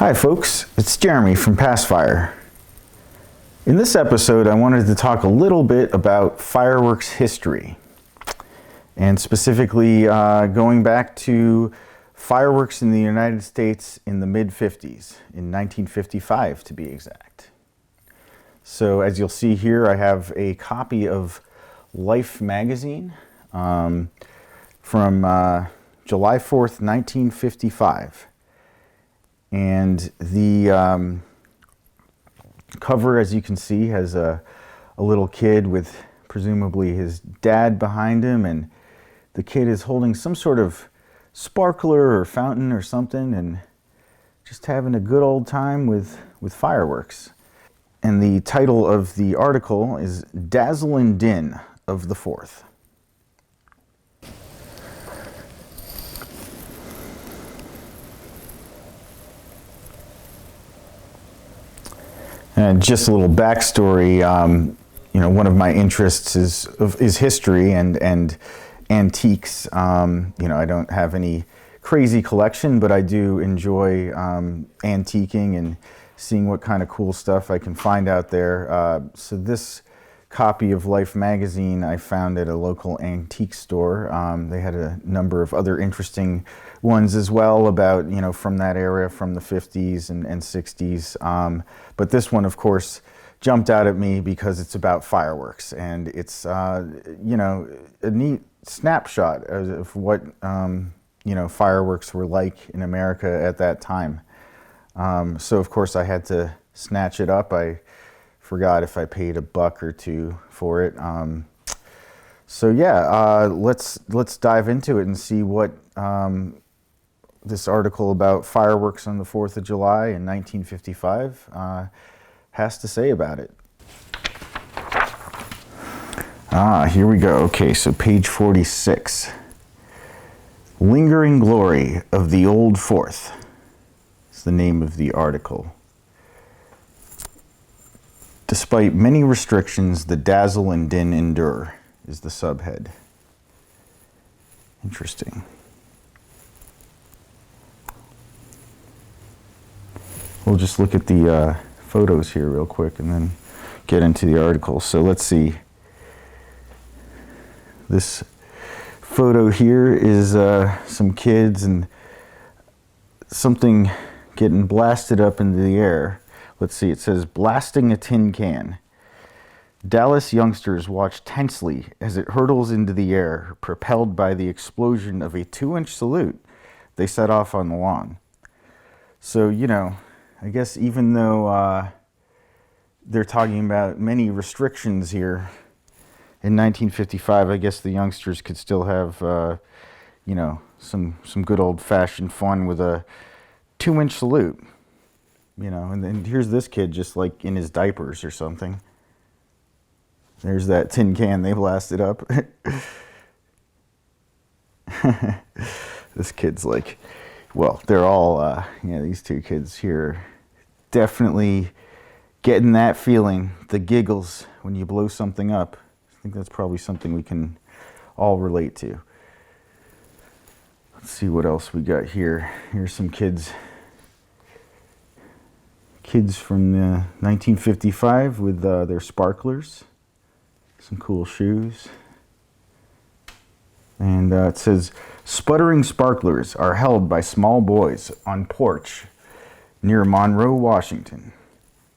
Hi folks, it's Jeremy from Passfire. In this episode I wanted to talk a little bit about fireworks history, and specifically going back to fireworks in the United States in the mid-50s, in 1955 to be exact. So as you'll see here, I have a copy of Life magazine from July 4th, 1955. And the cover, as you can see, has a little kid with presumably his dad behind him, and the kid is holding some sort of sparkler or fountain or something and just having a good old time with fireworks. And the title of the article is Dazzling Din of the 4th. And just a little backstory, one of my interests is history and antiques. I don't have any crazy collection, but I do enjoy antiquing and seeing what kind of cool stuff I can find out there. So this copy of Life magazine I found at a local antique store. They had a number of other interesting ones as well about, from that era, from the 50s and 60s. But this one, of course, jumped out at me because it's about fireworks, and it's, a neat snapshot of what, fireworks were like in America at that time. So, of course, I had to snatch it up. I forgot if I paid $1 or $2 for it. Let's dive into it and see what this article about fireworks on the 4th of July in 1955 has to say about it. Here we go. Okay, so page 46. Lingering Glory of the Old 4th is the name of the article. Despite many restrictions, the dazzle and din endure is the subhead. Interesting. We'll just look at the photos here real quick and then get into the article. So let's see. This photo here is some kids and something getting blasted up into the air. Let's see, it says, blasting a tin can. Dallas youngsters watch tensely as it hurtles into the air, propelled by the explosion of a 2-inch salute they set off on the lawn. So, I guess even though they're talking about many restrictions here, in 1955, I guess the youngsters could still have, some good old-fashioned fun with a 2-inch salute. And then here's this kid just like in his diapers or something. There's that tin can they blasted up. This kid's like, well, they're all, these two kids here definitely getting that feeling, the giggles when you blow something up. I think that's probably something we can all relate to. Let's see what else we got here. Here's some kids from 1955 with their sparklers, some cool shoes. And it says, sputtering sparklers are held by small boys on porch near Monroe, Washington.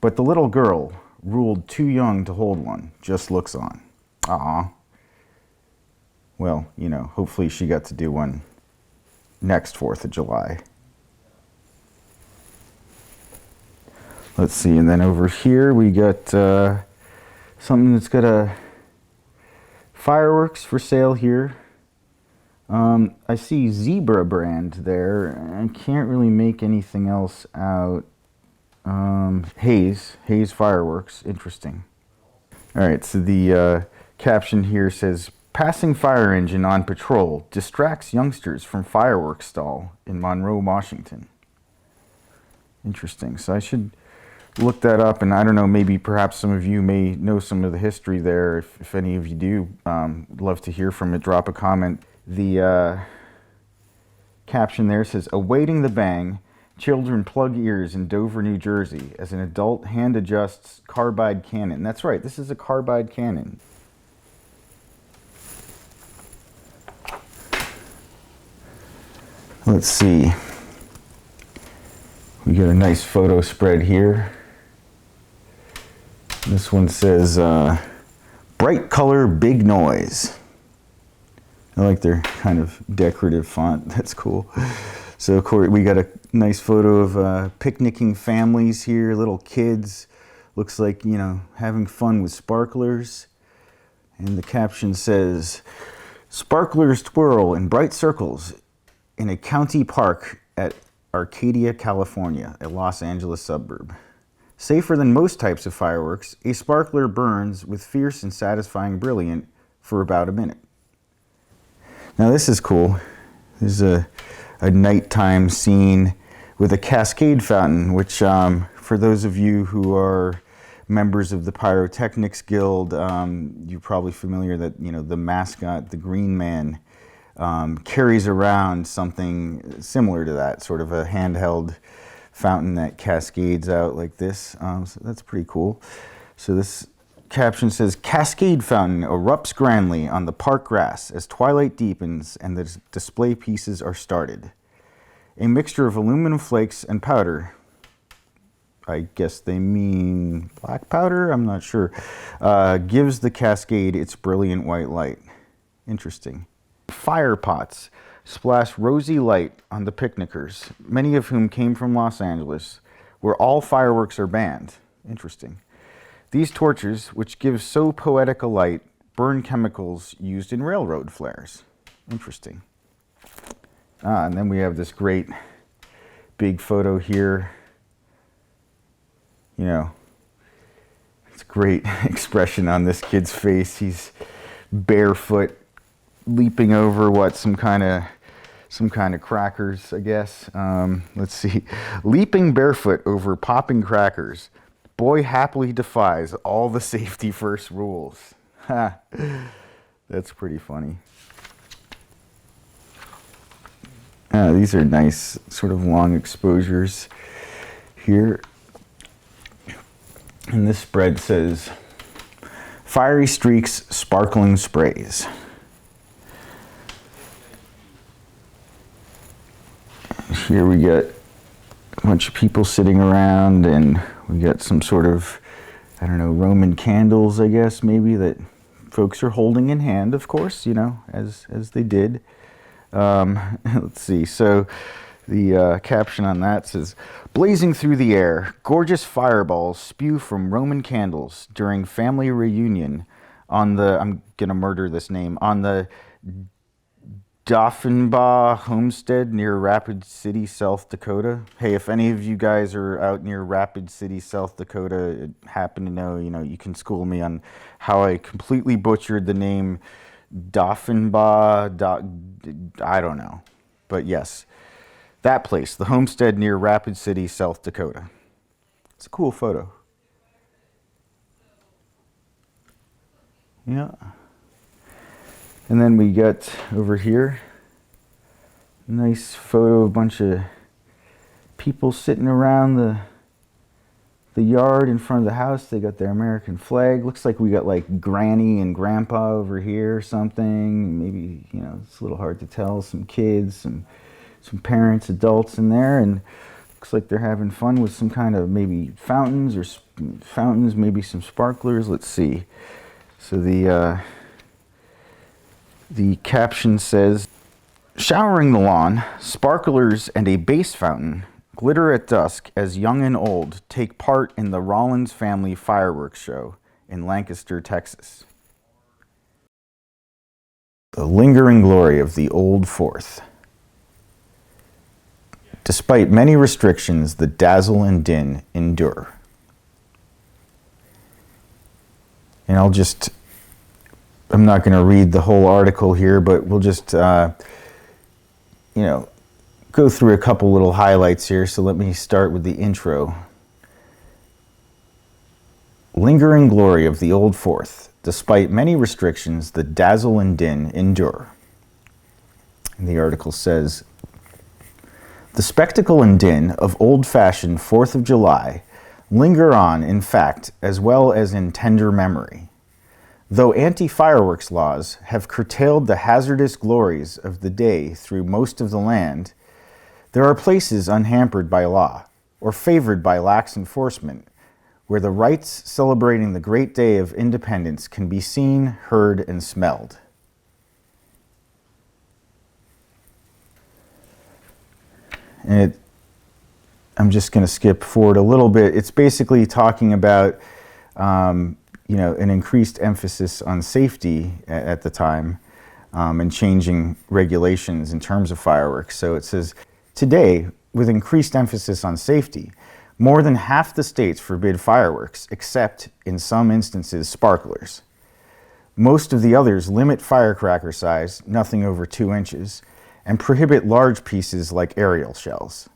But the little girl, ruled too young to hold one, just looks on. Well, hopefully she got to do one next 4th of July. Let's see, and then over here we got something that's got a fireworks for sale here. I see Zebra brand there. I can't really make anything else out. Hayes fireworks, interesting. All right, so the caption here says, passing fire engine on patrol distracts youngsters from fireworks stall in Monroe, Washington. Interesting, so I should look that up, and I don't know, maybe perhaps some of you may know some of the history there. If any of you do, love to hear from it. Drop a comment. The caption there says, awaiting the bang, Children plug ears in Dover, New Jersey, as an adult hand adjusts carbide cannon. That's right, this is a carbide cannon. Let's see. We got a nice photo spread here. This one says, bright color, big noise. I like their kind of decorative font. That's cool. So, of course, we got a nice photo of picnicking families here, little kids. Looks like, you know, having fun with sparklers. And the caption says, sparklers twirl in bright circles in a county park at Arcadia, California, a Los Angeles suburb. Safer than most types of fireworks, a sparkler burns with fierce and satisfying brilliance for about a minute. Now this is cool. This is a nighttime scene with a cascade fountain, which for those of you who are members of the Pyrotechnics Guild, you're probably familiar that, you know, the mascot, the Green Man, carries around something similar to that, sort of a handheld fountain that cascades out like this. So that's pretty cool. So this caption says, Cascade Fountain erupts grandly on the park grass as twilight deepens and the display pieces are started. A mixture of aluminum flakes and powder, I guess they mean black powder, I'm not sure, gives the cascade its brilliant white light. Interesting. Fire pots splash rosy light on the picnickers, many of whom came from Los Angeles, where all fireworks are banned. Interesting. These torches, which give so poetic a light, burn chemicals used in railroad flares. Interesting. And then we have this great big photo here. You know, it's a great expression on this kid's face. He's barefoot, leaping over what, some kind of crackers, I guess. Let's see. Leaping barefoot over popping crackers. Boy happily defies all the safety first rules. Ha. That's pretty funny. These are nice sort of long exposures here. And this spread says, fiery streaks, sparkling sprays. Here we get a bunch of people sitting around, and we got some sort of, I don't know, Roman candles, I guess, maybe, that folks are holding in hand, of course, you know, as they did. Let's see, so the caption on that says, blazing through the air, gorgeous fireballs spew from Roman candles during family reunion on the, I'm gonna murder this name, on the Daffenbaugh homestead near Rapid City, South Dakota. Hey, if any of you guys are out near Rapid City, South Dakota, happen to know, you know, you can school me on how I completely butchered the name Daffenbaugh. I don't know. But yes, that place, the homestead near Rapid City, South Dakota. It's a cool photo. Yeah. And then we got over here a nice photo of a bunch of people sitting around the yard in front of the house. They got their American flag. Looks like we got like Granny and Grandpa over here or something. Maybe, you know, it's a little hard to tell. Some kids, some parents, adults in there, and looks like they're having fun with some kind of maybe fountains, maybe some sparklers. Let's see. So the caption says, showering the lawn, sparklers and a base fountain glitter at dusk as young and old take part in the Rollins family fireworks show in Lancaster, Texas. The lingering glory of the Old Fourth. Despite many restrictions, the dazzle and din endure. And I'm not going to read the whole article here, but we'll just, you know, go through a couple little highlights here. So let me start with the intro. Lingering glory of the Old Fourth. Despite many restrictions, the dazzle and din endure. And the article says, The spectacle and din of old-fashioned 4th of July linger on in fact as well as in tender memory. Though anti-fireworks laws have curtailed the hazardous glories of the day through most of the land, there are places unhampered by law or favored by lax enforcement where the rites celebrating the great day of independence can be seen, heard, and smelled. And I'm just going to skip forward a little bit. It's basically talking about, an increased emphasis on safety at the time and changing regulations in terms of fireworks. So it says, today, with increased emphasis on safety, more than half the states forbid fireworks, except, in some instances, sparklers. Most of the others limit firecracker size, nothing over 2 inches, and prohibit large pieces like aerial shells.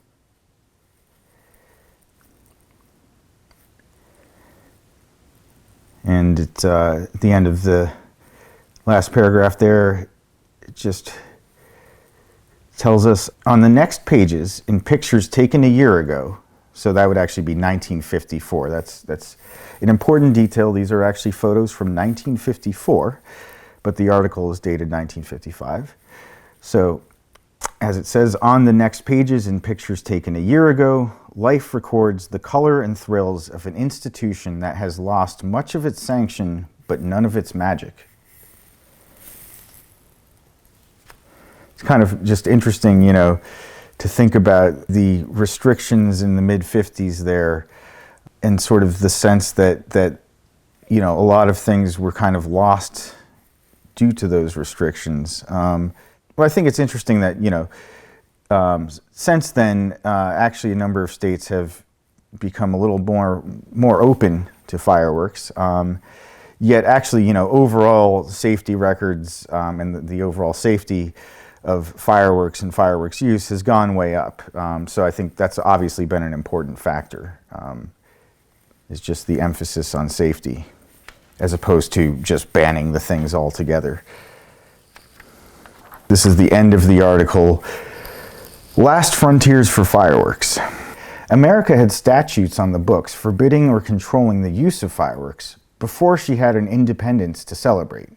And at the end of the last paragraph there, it just tells us on the next pages in pictures taken a year ago, so that would actually be 1954. That's an important detail. These are actually photos from 1954, but the article is dated 1955. So, as it says on the next pages in pictures taken a year ago, life records the color and thrills of an institution that has lost much of its sanction, but none of its magic. It's kind of just interesting, to think about the restrictions in the mid-50s there and sort of the sense that a lot of things were kind of lost due to those restrictions. Well, I think it's interesting that, since then, actually a number of states have become a little more open to fireworks. Yet actually, overall safety records and the overall safety of fireworks and fireworks use has gone way up. So I think that's obviously been an important factor, is just the emphasis on safety as opposed to just banning the things altogether. This is the end of the article. Last frontiers for fireworks. America had statutes on the books forbidding or controlling the use of fireworks before she had an independence to celebrate.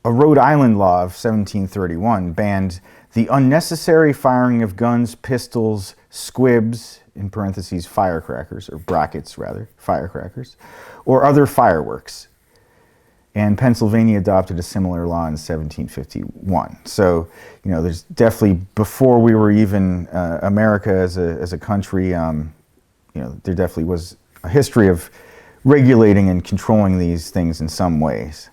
A Rhode Island law of 1731 banned the unnecessary firing of guns, pistols, squibs, in parentheses firecrackers, or brackets rather, firecrackers, or other fireworks. And Pennsylvania adopted a similar law in 1751. So, there's definitely, before we were even America as a country, there definitely was a history of regulating and controlling these things in some ways.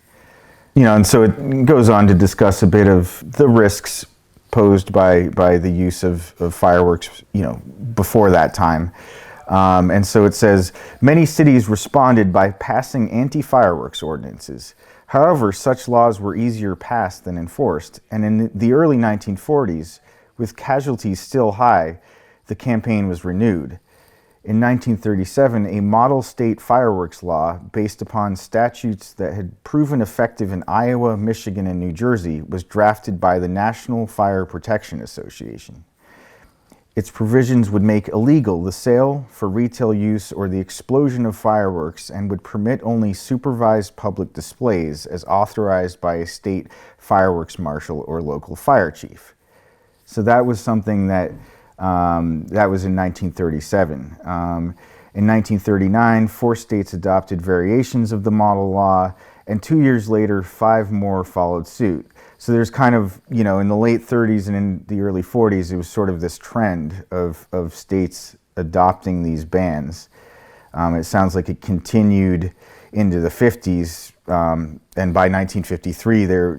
And so it goes on to discuss a bit of the risks posed by the use of fireworks, before that time. And so it says, many cities responded by passing anti-fireworks ordinances. However, such laws were easier passed than enforced, and in the early 1940s, with casualties still high, the campaign was renewed. In 1937, a model state fireworks law based upon statutes that had proven effective in Iowa, Michigan, and New Jersey was drafted by the National Fire Protection Association. Its provisions would make illegal the sale for retail use or the explosion of fireworks and would permit only supervised public displays as authorized by a state fireworks marshal or local fire chief. So that was something that was in 1937. In 1939, 4 states adopted variations of the model law, and 2 years later, 5 more followed suit. So there's kind of, in the late 30s and in the early 40s, it was sort of this trend of states adopting these bans. It sounds like it continued into the 50s, and by 1953, there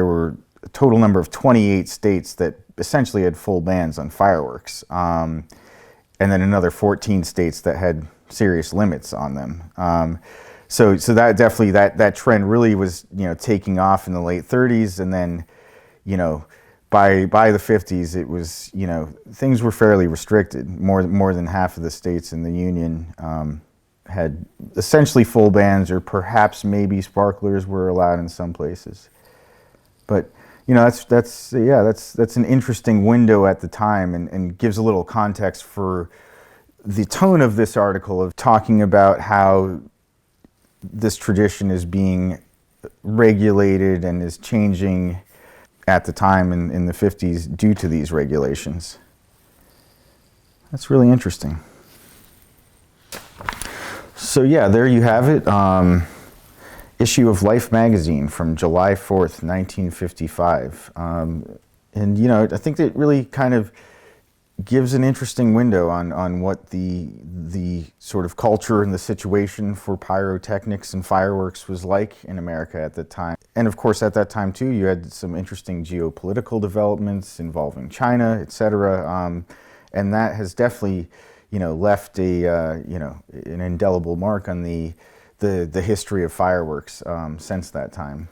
were a total number of 28 states that essentially had full bans on fireworks, and then another 14 states that had serious limits on them. So that definitely, that trend really was, taking off in the late 30s, and then, by the 50s, it was, things were fairly restricted. More than half of the states in the Union had essentially full bans, or perhaps maybe sparklers were allowed in some places. But that's an interesting window at the time, and gives a little context for the tone of this article of talking about how this tradition is being regulated and is changing at the time in the 50s due to these regulations. That's really interesting. So yeah, there you have it. Issue of Life magazine from July 4th, 1955. And I think it really kind of gives an interesting window on what the sort of culture and the situation for pyrotechnics and fireworks was like in America at the time. And of course, at that time too, you had some interesting geopolitical developments involving China, etc. And that has definitely, left an indelible mark on the history of fireworks since that time.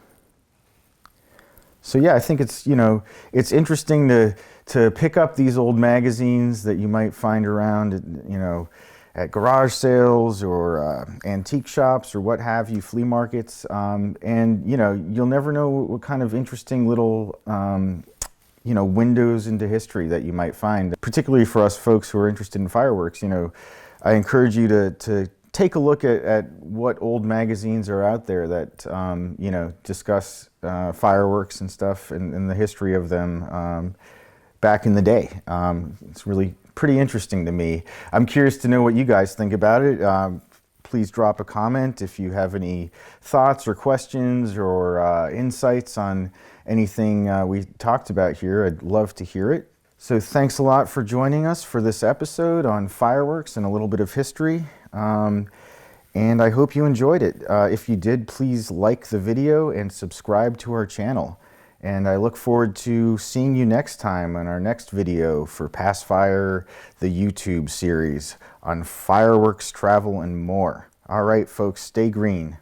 So yeah, I think it's interesting to pick up these old magazines that you might find around, at garage sales or antique shops or what have you, flea markets, and you'll never know what kind of interesting little windows into history that you might find, particularly for us folks who are interested in fireworks. I encourage you to take a look at what old magazines are out there that discuss fireworks and stuff and the history of them back in the day. It's really pretty interesting to me. I'm curious to know what you guys think about it. Please drop a comment if you have any thoughts or questions or insights on anything we talked about here. I'd love to hear it. So thanks a lot for joining us for this episode on fireworks and a little bit of history. And I hope you enjoyed it. If you did, please like the video and subscribe to our channel. And I look forward to seeing you next time on our next video for Pass Fire, the YouTube series on fireworks, travel, and more. All right, folks, stay green.